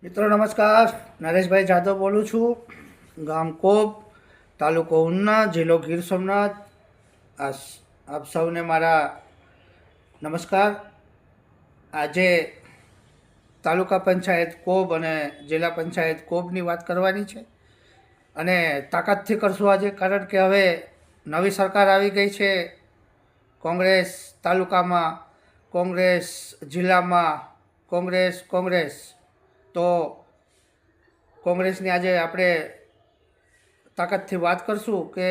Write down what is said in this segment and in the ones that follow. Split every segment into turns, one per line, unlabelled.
મિત્રો નમસ્કાર, નરેશભાઈ જાદવ બોલું છું. ગામ કોબ, તાલુકો ઉના, જિલ્લો ગીર સોમનાથ. આપ સૌને મારા નમસ્કાર. આજે તાલુકા પંચાયત કોબ અને જિલ્લા પંચાયત કોબની વાત કરવાની છે અને તાકાતથી કરશું આજે, કારણ કે હવે નવી સરકાર આવી ગઈ છે. કોંગ્રેસ તાલુકામાં, કોંગ્રેસ જિલ્લામાં, કોંગ્રેસ. તો કોંગ્રેસની આજે આપણે તાકાતથી વાત કરશું, કે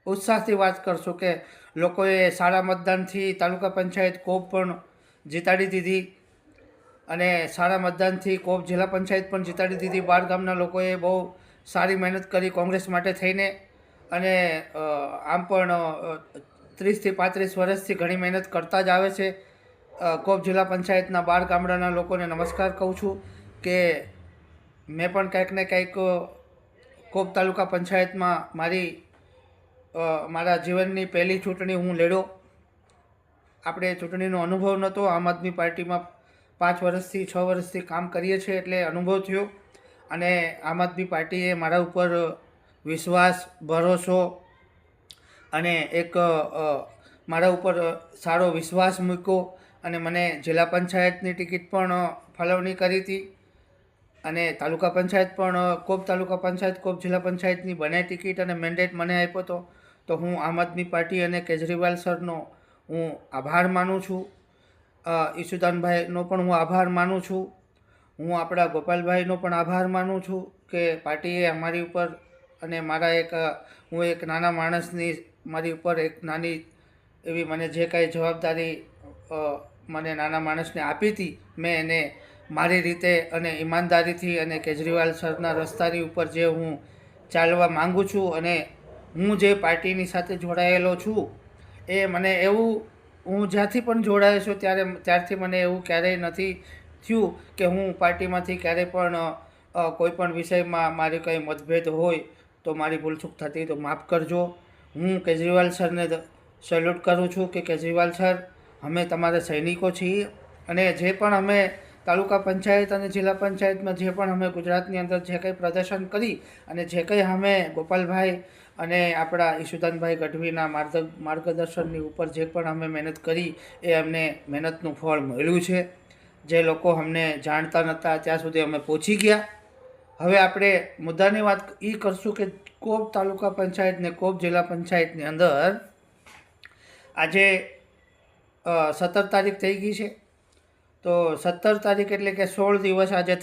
ઉત્સાહથી વાત કરશું કે લોકોએ સારા મતદાનથી તાલુકા પંચાયત કોબ પણ જીતાડી દીધી અને સારા મતદાનથી કોબ જિલ્લા પંચાયત પણ જીતાડી દીધી. બાર ગામના લોકોએ બહુ સારી મહેનત કરી કોંગ્રેસ માટે થઈને, અને આમ પણ 30થી 35 વર્ષથી ઘણી મહેનત કરતા જ આવે છે. કોબ જિલ્લા પંચાયતના 12 ગામડાના લોકોને નમસ્કાર કહું છું કે મેં પણ કંઈક ને કંઈક કોબ તાલુકા પંચાયતમાં મારા જીવનની પહેલી ચૂંટણી હું લડ્યો. આપણે ચૂંટણીનો અનુભવ નહોતો. આમ આદમી પાર્ટીમાં 5 વર્ષથી 6 વર્ષથી કામ કરીએ છીએ એટલે અનુભવ થયો, અને આમ આદમી પાર્ટીએ મારા ઉપર વિશ્વાસ, ભરોસો અને એક મારા ઉપર સારો વિશ્વાસ મૂક્યો અને મને જિલ્લા પંચાયતની ટિકિટ પણ ફાળવણી કરી હતી. અને તાલુકા પંચાયત પણ કોબ તાલુકા પંચાયત, કોબ જિલ્લા પંચાયતની બંને ટિકિટ અને મેન્ડેટ મને આપ્યો હતો. તો હું આમ આદમી પાર્ટી અને કેજરીવાલ સરનો હું આભાર માનું છું. ઈશુદાનભાઈનો પણ હું આભાર માનું છું. હું આપણા ગોપાલભાઈનો પણ આભાર માનું છું કે પાર્ટીએ અમારી ઉપર અને હું એક નાના માણસની મારી ઉપર એક નાની એવી મને જે કાંઈ જવાબદારી મને નાના માણસને આપી હતી, મેં એને મારી રીતે અને ઈમાનદારીથી અને કેજરીવાલ સરના રસ્તાની ઉપર જે હું ચાલવા માગું છું, અને હું જે પાર્ટીની સાથે જોડાયેલો છું એ મને એવું, હું જ્યાંથી પણ જોડાયો છું ત્યારથી મને એવું ક્યારેય નથી થયું કે હું પાર્ટીમાંથી ક્યારેય પણ કોઈ પણ વિષયમાં મારી કંઈ મતભેદ હોય તો મારી ભૂલચૂક થતી તો માફ કરજો. હું કેજરીવાલ સરને સેલ્યુટ કરું છું કે કેજરીવાલ સર, અમે તમારા સૈનિકો છીએ, અને જે પણ અમે તાલુકા પંચાયત અને જિલ્લા પંચાયતમાં જે પણ અમે ગુજરાતની અંદર જે કંઈ પ્રદર્શન કરી અને જે કંઈ અમે ગોપાલભાઈ અને આપણા ઈશુદાનભાઈ ગઢવીના માર્ગદર્શનની ઉપર જે પણ અમે મહેનત કરી એ અમને મહેનતનું ફળ મળ્યું છે. જે લોકો અમને જાણતા નહોતા ત્યાં સુધી અમે પહોંચી ગયા. હવે આપણે મુદ્દાની વાત એ કરશું કે કોબ તાલુકા પંચાયત ને કોબ જિલ્લા પંચાયતની અંદર આજે 17 તારીખ થઈ ગઈ છે. તો 17 તારીખ એટલે કે 16 દિવસ આજે